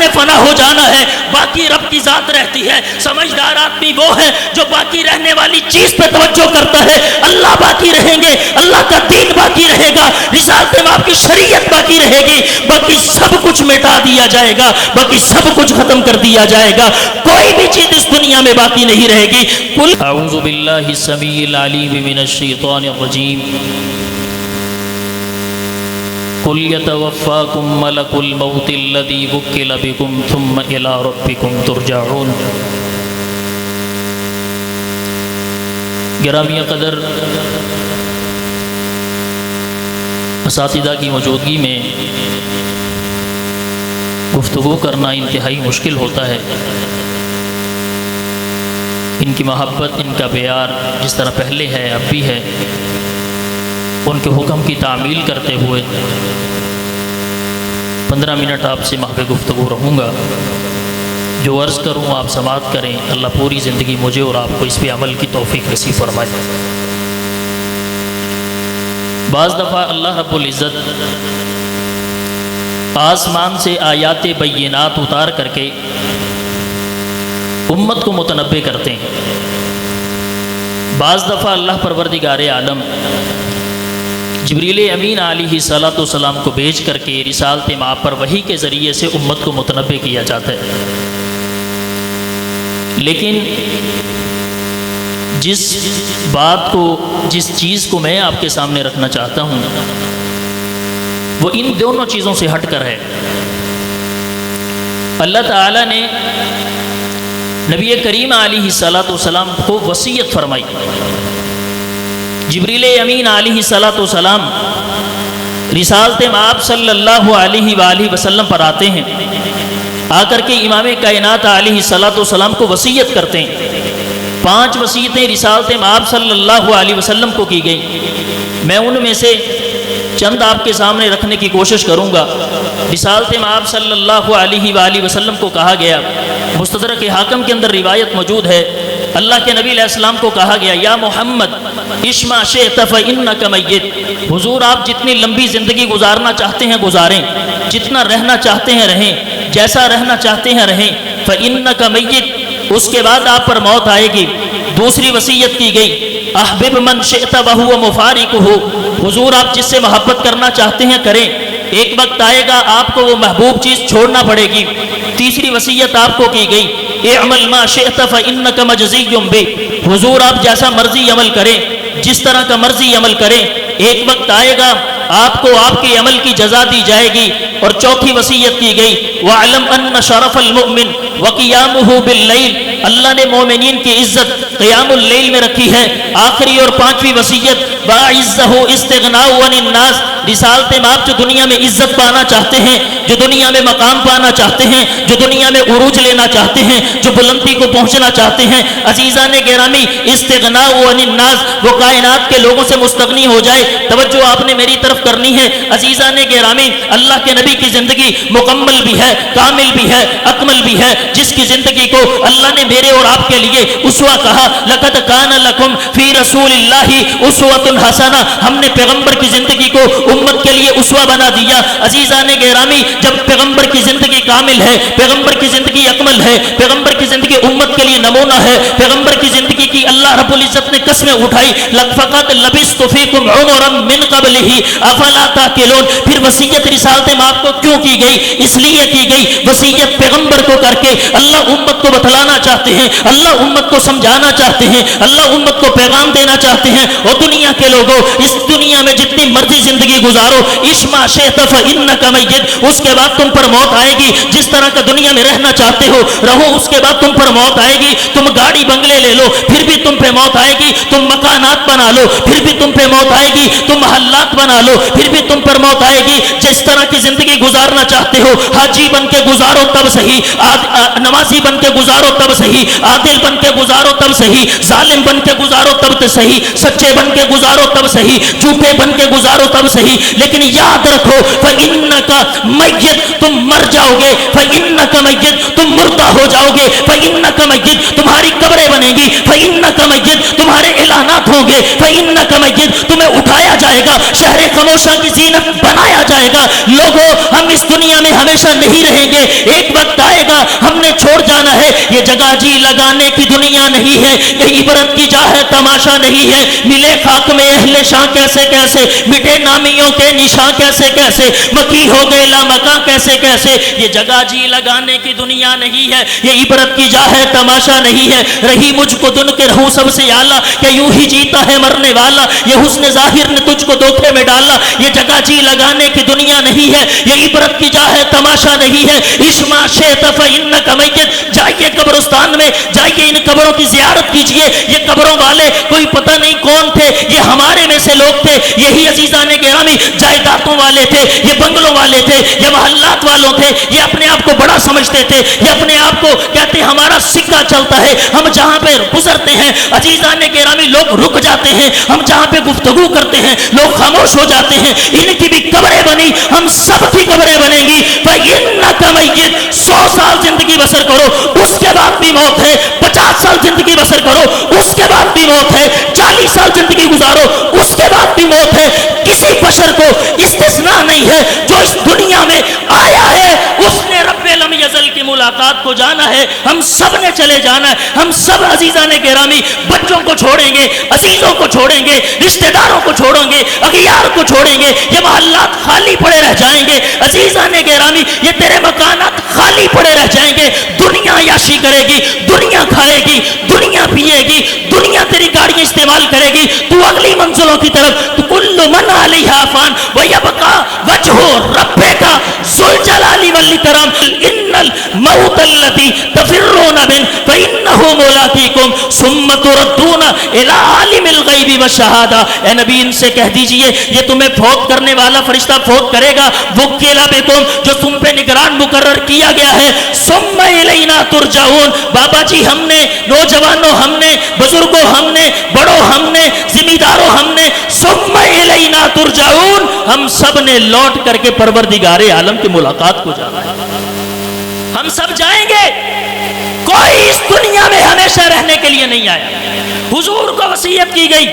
نے فنا ہو جانا ہے، باقی رب کی ذات رہتی ہے۔ سمجھدار آدمی وہ ہے جو باقی رہنے والی چیز پہ توجہ کرتا ہے۔ اللہ باقی رہیں گے، اللہ کا دین باقی رہے گا، رسالت مآب کی شریعت باقی رہے گی، باقی سب کچھ مٹا دیا جائے گا، باقی سب کچھ ختم کر دیا جائے گا، کوئی بھی چیز اس دنیا میں باقی نہیں رہے گی۔ قل اعوذ باللہ السمیع العلیم من الشیطان الرجیم، قل یتوفاکم ملک الموت الذی وکل بکم ثم الی ربکم ترجعون۔ گرامی قدر اساتذہ کی موجودگی میں گفتگو کرنا انتہائی مشکل ہوتا ہے۔ ان کی محبت، ان کا پیار جس طرح پہلے ہے اب بھی ہے، ان کے حکم کی تعمیل کرتے ہوئے 15 منٹ آپ سے محو گفتگو رہوں گا۔ جو عرض کروں آپ سماعت کریں، اللہ پوری زندگی مجھے اور آپ کو اس پہ عمل کی توفیق نصیب فرمائے۔ بعض دفعہ اللہ رب العزت آسمان سے آیات بینات اتار کر کے امت کو متنبع کرتے ہیں۔ بعض دفعہ اللہ پروردگار عالم جبریل امین علیہ الصلاۃ والسلام کو بھیج کر کے رسالت مآب پر وحی کے ذریعے سے امت کو متنبع کیا جاتا ہے۔ لیکن جس بات کو، جس چیز کو میں آپ کے سامنے رکھنا چاہتا ہوں وہ ان دونوں چیزوں سے ہٹ کر ہے۔ اللہ تعالیٰ نے نبی کریم علیہ الصلاۃ والسلام کو وصیت فرمائی۔ جبریل امین علیہ الصلاۃ والسلام رسالت مآب صلی اللہ علیہ وآلہ وسلم پر آتے ہیں، آ کر کے امام کائنات علیہ الصلاۃ والسلام کو وصیت کرتے ہیں۔ 5 وصیتیں رسالت مآب صلی اللہ علیہ وسلم کو کی گئیں، میں ان میں سے چند آپ کے سامنے رکھنے کی کوشش کروں گا۔ رسالت مآب صلی اللہ علیہ وآلہ وسلم کو کہا گیا، مستدرک حاکم کے اندر روایت موجود ہے، اللہ کے نبی علیہ السلام کو کہا گیا یا محمد اشما شئت فإنک میت، حضور آپ جتنی لمبی زندگی گزارنا چاہتے ہیں گزاریں، جتنا رہنا چاہتے ہیں رہیں، جیسا رہنا چاہتے ہیں رہیں، فإنک میت، اس کے بعد آپ پر موت آئے گی۔ دوسری وصیت کی گئی احبب من شئت وہو مفارقہ، حضور آپ جس سے محبت کرنا چاہتے ہیں کریں، ایک وقت آئے گا آپ کو وہ محبوب چیز چھوڑنا پڑے گی۔ تیسری وصیت آپ کو کی گئی اعمل ما شئت فإنک مجزی بہ، حضور آپ جیسا مرضی عمل کریں، جس طرح کا مرضی عمل کریں، ایک وقت آئے گا آپ کو آپ کے عمل کی جزا دی جائے گی۔ اور چوتھی وصیت کی گئی وَاعْلَمْ أَنَّ شَرَفَ الْمُؤْمِنِ وَقِيَامُهُ بِاللَّيْلِ، اللہ نے مومنین کی عزت قیام اللیل میں رکھی ہے۔ آخری اور 5ویں وصیت وَأَعِزَّهُ اسْتِغْنَاءُ عَنِ النَّاسِ، رسالت مآب جو دنیا میں عزت پانا چاہتے ہیں، جو دنیا میں مقام پانا چاہتے ہیں، جو دنیا میں عروج لینا چاہتے ہیں، جو بلندی کو پہنچنا چاہتے ہیں، عزیزان گرامی استغناء عن الناس، وہ کائنات کے لوگوں سے مستغنی ہو جائے۔ توجہ آپ نے میری طرف کرنی ہے عزیزان گرامی، اللہ کے نبی کی زندگی مکمل بھی ہے، کامل بھی ہے، اکمل بھی ہے، جس کی زندگی کو اللہ نے میرے اور آپ کے لیے اسوہ کہا، لقد کان لکم فی رسول اللہ اسوۃ حسنہ، ہم نے پیغمبر کی زندگی کو امت کے لیے اسوہ بنا دیا۔ عزیزان گرامی، جب پیغمبر کی زندگی کامل ہے، پیغمبر کی زندگی اکمل ہے، پیغمبر کی زندگی امت کے لیے نمونہ ہے، پیغمبر کی زندگی کی اللہ رب العزت نے قسمیں اٹھائی فقط لبثت فیکم عمرا من قبلہ افلا تعقلون۔ پھر وصیت رسالت مآب کو کیوں کی گئی؟ اس لیے کی گئی وصیت پیغمبر کو کر کے اللہ امت کو بتلانا چاہتے ہیں، اللہ امت کو سمجھانا چاہتے ہیں، اللہ امت کو پیغام دینا چاہتے ہیں۔ اور دنیا کے لوگوں، اس دنیا میں جتنی مرضی زندگی گزارو، اشما شئت فإنک میت، اس کے بعد تم پر موت آئے گی۔ جس طرح کا دنیا میں رہنا چاہتے ہو رہو، اس کے بعد تم پر موت آئے گی۔ تم گاڑی بنگلے لے لو، پھر بھی تم پہ موت آئے گی۔ تم مکانات بنا لو، پھر بھی تم پہ موت آئے گی۔ تم محلات بنا لو، پھر بھی تم پر موت آئے گی۔ جس طرح کی زندگی گزارنا چاہتے ہو، حاجی بن کے گزارو تب صحیح، نمازی بن کے گزارو تب صحیح، عادل بن کے گزارو تب صحیح، ظالم بن کے گزارو تب تو صحیح، سچے بن کے گزارو تب صحیح، جھوٹے بن کے گزارو تب صحیح، لیکن یاد رکھو فإنک میت، تم مر جاؤ گے، فإنک میت، تم مردہ ہو جاؤ گے، فإنک میت، تمہاری قبریں بنے گی، فإنک میت، تمہارے اعلانات ہوں گے، فإنک میت، تمہیں اٹھایا جائے گا، شہر خموشہ کی زینت بنایا جائے گا۔ لوگوں ہم اس دنیا میں ہمیشہ نہیں رہیں گے، ایک وقت آئے گا ہم نے چھوڑ جانا ہے۔ یہ جگہ جی لگانے کی دنیا نہیں ہے، یہ عبرت کی جا ہے، تماشا نہیں ہے۔ ملے خاک میں اہل شاہ کیسے کیسے، مٹے نامیوں کے نشاں کیسے کیسے، مکی ہو گئے لامکاں کیسے کیسے۔ یہ جگہ جی لگانے کی دنیا نہیں ہے، یہ عبرت کی جا ہے، تماشا نہیں ہے۔ رہی مجھ کو دن کے رہوں سب سے اعلیٰ، کہ یوں ہی جیتا ہے مرنے والا، یہ حسن ظاہر نے تجھ کو دھوکے میں ڈالا۔ یہ جگہ جی لگانے کی دنیا نہیں ہے، یہ عبرت کی جا ہے، تماشا نہیں ہے۔ اشما شئت فإنک میت، جائیے قبرستان میں، جائیے ان قبروں کی زیارت کیجئے۔ یہ قبروں والے کوئی پتہ نہیں کون تھے، یہ ہمارے میں سے لوگ تھے۔ یہی عزیزان گرامی جائیدادوں والے تھے، یہ بنگلوں والے تھے، یہ محلات والوں تھے، یہ اپنے آپ کو بڑا سمجھتے تھے، یہ اپنے آپ کو کہتے ہمارا سکہ چلتا ہے، ہم جہاں پہ گزرتے ہیں عزیزان گرامی لوگ رک جاتے ہیں، ہم جہاں پہ گفتگو کرتے ہیں لوگ خاموش ہو جاتے ہیں۔ ان کی بھی قبریں بنی، ہم سب کی قبریں بنیں گی۔ فإنک میت، 100 سال زندگی بسر کرو اس کے بعد بھی موت ہے، 50 سال زندگی بسر کرو اس کے بعد بھی موت ہے، 40 سال زندگی گزارو اس کے بعد بھی موت ہے۔ کسی بشر کو استثناء نہیں ہے، جو اس دنیا میں آیا ہے اس نے رب لم یزل کی ملاقات کو جانا ہے۔ ہم سب نے چلے جانا ہے، ہم سب عزیزان گرامی بچوں کو چھوڑیں گے، عزیزوں کو چھوڑیں گے، رشتہ داروں کو چھوڑیں گے، اغیار کو چھوڑیں گے، یہ محلات خالی پڑے رہ جائیں گے۔ عزیزان گرامی یہ تیرے مکانات خالی پڑے رہ جائیں گے۔ دنیا عیاشی کرے گی، دنیا کھائے گی، دنیا پیے گی، دنیا تیری گاڑیاں استعمال کرے گی، تو اگلی منزلوں کی طرف۔ تو کل من علیہا فان ویبقى وجہ ربک ذو الجلال والاکرام، ان الموت الذی تفرون منہ فانہ ملاقیکم ثم تردون الی عالم الغیب والشہادہ۔ اے نبی ان سے کہہ دیجئے یہ تمہیں فوت کرنے والا فرشتہ فوت کرے گا، وکل بکم جو تم پہ نگران مقرر کیا گیا ہے، ثم الینا ترجعون۔ بابا جی ہم نے، نوجوانوں ہم نے، بزرگوں ہم نے، بڑوں ہم نے، ذمہ داروں ہم نے، ثم الینا ترجعون، ہم سب نے لوٹ کر کے پروردگار عالم کی ملاقات کو جانا ہے۔ ہم سب جائیں گے، کوئی اس دنیا میں ہمیشہ رہنے کے لیے نہیں آیا۔ حضور کو وصیت کی گئی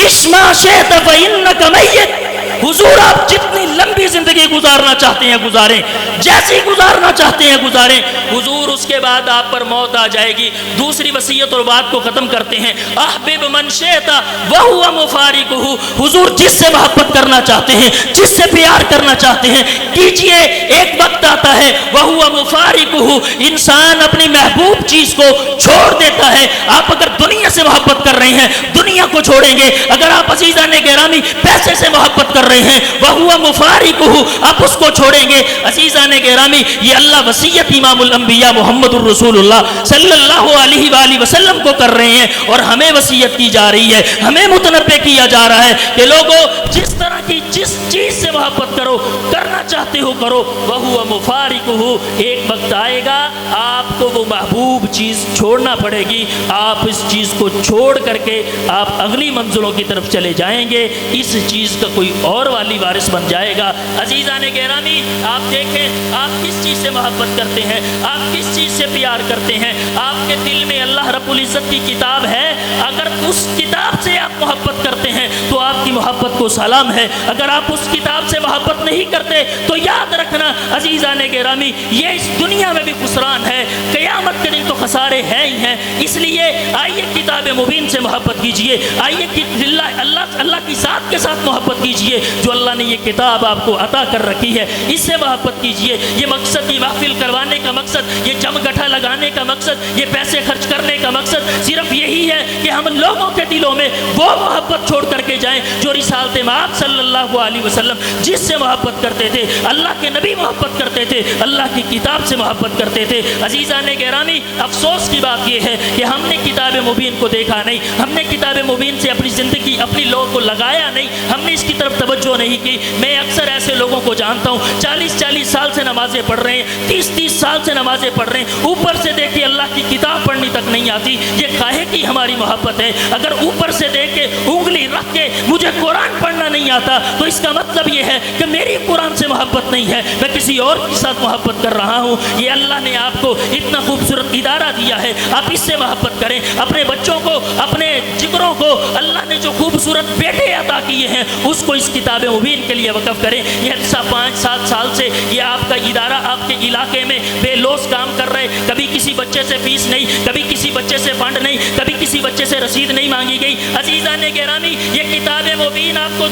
اشما شئت فإنک میت، حضور آپ جتنی لمبی زندگی گزارنا چاہتے ہیں گزاریں، جیسی گزارنا چاہتے ہیں گزاریں۔ حضور اس کے بعد آپ پر موت آ جائے گی۔ دوسری وصیت اور بات کو ختم کرتے ہیں، احبب من شئت وہو مفارقہ، حضور جس سے محبت کرنا چاہتے ہیں، جس سے پیار کرنا چاہتے ہیں کیجئے، ایک وقت آتا ہے وہو مفارقہ، انسان اپنی محبوب چیز کو چھوڑ دیتا ہے۔ آپ اگر دنیا سے محبت کر رہے ہیں دنیا کو چھوڑیں گے، اگر آپ عزیزان گرامی پیسے سے محبت کر رہے ہیں وہو مفارقہ، آپ اس کو چھوڑیں گے۔ عزیزان گرامی یہ اللہ وصیت امام الانبیاء محمد الرسول اللہ صلی اللہ علیہ وآلہ وسلم کو کر رہے ہیں، اور ہمیں وصیت کی جا رہی ہے، ہمیں متنبہ کیا جا رہا ہے کہ لوگوں جس طرح کی جس چیز سے محبت کرو، کرنا چاہتے ہو کرو، وہو مفارقہ، ایک وقت آئے گا آپ کو وہ محبوب چیز چھوڑنا پڑے گی، آپ اس چیز کو چھوڑ کر کے آپ اگلی منزلوں کی طرف چلے جائیں گے، اس چیز کا کوئی اور والی وارث بن جائے گا۔ عزیزان گرامی آپ دیکھیں آپ کس چیز سے محبت کرتے ہیں، آپ کس چیز سے پیار کرتے ہیں۔ آپ کے دل میں اللہ رب العزت کی کتاب ہے، اگر اس کتاب سے آپ محبت کرتے ہیں تو آپ کی محبت کو سلام ہے، اگر آپ اس کتاب سے محبت نہیں کرتے تو یاد رکھنا عزیزان گرامی یہ اس دنیا میں بھی خسران ہے، قیامت کے دن تو خسارے ہیں ہی ہیں۔ اس لیے آئیے کتاب مبین سے محبت کیجئے، آئیے اللہ کی ذات کے ساتھ محبت کیجئے جو اللہ نے یہ کتاب آپ کو عطا کر رکھی ہے، اس سے محبت کیجئے۔ یہ مقصد، یہ محفل کروانے کا مقصد، یہ جم گٹھا لگانے کا مقصد، یہ پیسے خرچ کرنے کا مقصد صرف یہی ہے کہ ہم لوگوں کے دلوں میں وہ محبت چھوڑ کر کے جائیں جو رسالت مآب صلی اللہ علیہ وسلم جس سے محبت کرتے تھے، اللہ کے نبی محبت کرتے تھے، اللہ کی کتاب سے محبت کرتے تھے۔ عزیزان گرامی افسوس کی بات یہ ہے کہ ہم نے کتاب مبین کو دیکھا نہیں، ہم نے کتاب مبین سے اپنی زندگی، اپنی لوگوں کو لگایا نہیں، ہم نے اس کی طرف توجہ نہیں کی۔ میں اکثر ایسے لوگوں کو جانتا ہوں 40 سال سے نمازیں پڑھ رہے ہیں، 30 سال سے نمازیں پڑھ رہے ہیں، اوپر سے دیکھیں اللہ کی کتاب پڑھنی تک نہیں آتی۔ یہ کاہے کی ہماری محبت ہے؟ اگر اوپر سے دیکھ کے انگلی رکھ کے مجھے قرآن پڑھنا نہیں آتا تو اس کا مطلب یہ ہے کہ میری قرآن سے محبت نہیں ہے، میں کسی اور کے ساتھ محبت کر رہا ہوں۔ یہ اللہ نے آپ کو اتنا خوبصورت ادارہ دیا ہے، آپ اس سے محبت کریں۔ اپنے بچوں کو، اپنے جگروں کو اللہ نے جو خوبصورت بیٹے عطا کیے ہیں اس کو اس کتاب مبین کے لیے وقف کریں۔ یہ 5-7 سال سے یہ آپ کا ادارہ آپ کے علاقے میں بے لوث کام کر رہے، کبھی کسی بچے سے فیس نہیں، کبھی کسی بچے سے فنڈ نہیں، کبھی کسی بچے سے رسید نہیں مانگی گئی۔ عزیزان گرامی، یہ کتاب مبین آپ کو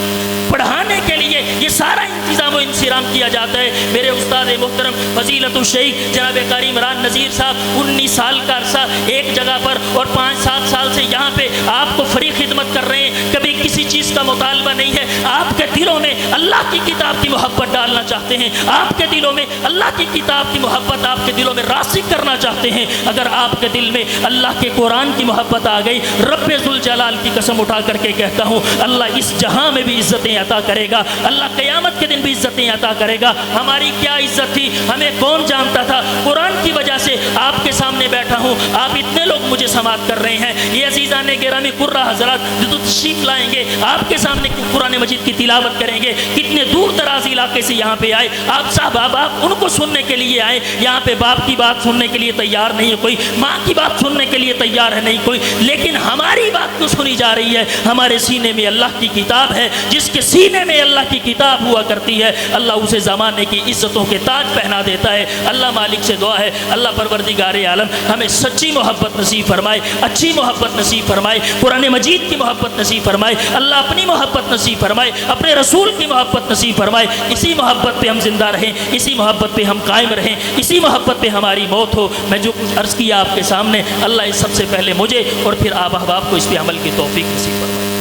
پڑھانے کے لیے یہ سارا انتظام و انصرام کیا جاتا ہے۔ میرے استاد محترم فضیلت الشیخ جناب قاری عمران نذیر صاحب 19 سال کا عرصہ ایک جگہ پر اور 5-7 سال سے یہاں پہ آپ کو فری خدمت کر رہے ہیں، کبھی کسی چیز کا مطالبہ نہیں ہے۔ آپ کے دلوں میں اللہ کی کتاب کی محبت ڈالنا چاہتے ہیں، آپ کے دلوں میں اللہ کی کتاب کی محبت آپ کے دلوں میں راسخ کرنا چاہتے ہیں۔ اگر آپ کے دل میں اللہ کے قرآن کی محبت آ گئی، رب ذوالجلال کی قسم اٹھا کر کے کہتا ہوں اللہ اس جہاں میں بھی عزتیں عطا کرے گا، اللہ قیامت کے دن بھی عزتیں عطا کرے گا۔ ہماری کیا عزت تھی، ہمیں کون جانتا تھا؟ قرآن کی وجہ سے آپ کے سامنے بیٹھا ہوں، آپ اتنے لوگ مجھے سماعت کر رہے ہیں۔ یہ عزیزان گرامی قرہ حضرات جو تشریف لائیں گے آپ کے سامنے قرآن مجید کی تلاوت کریں گے، کتنے دور دراز علاقے سے یہاں پہ آئے، آپ صاحب آپ ان کو سننے کے لیے آئے۔ یہاں پہ باپ کی بات سننے کے لیے تیار نہیں ہے کوئی، ماں کی بات سننے کے لیے تیار ہے نہیں کوئی، لیکن ہماری بات تو سنی جا رہی ہے۔ ہمارے سینے میں اللہ کی کتاب ہے، جس کے سینے میں اللہ کی کتاب ہوا کرتی ہے اللہ اسے زمانے کی عزتوں کے تاج پہنا دیتا ہے۔ اللہ مالک سے دعا ہے اللہ پروردگار عالم ہمیں سچی محبت نصیب فرمائے، اچھی محبت نصیب فرمائے، قرآن مجید کی محبت نصیب فرمائے، اللہ اپنی محبت نصیب فرمائے، اپنے رسول کی محبت نصیب فرمائے۔ اسی محبت پہ ہم زندہ رہیں، اسی محبت پہ ہم قائم رہیں، اسی محبت پہ ہماری موت ہو۔ میں جو کچھ عرض کیا آپ کے سامنے، اللہ اس سب سے پہلے مجھے اور پھر آپ احباب کو اس پہ عمل کی توفیق نصیب فرمائے۔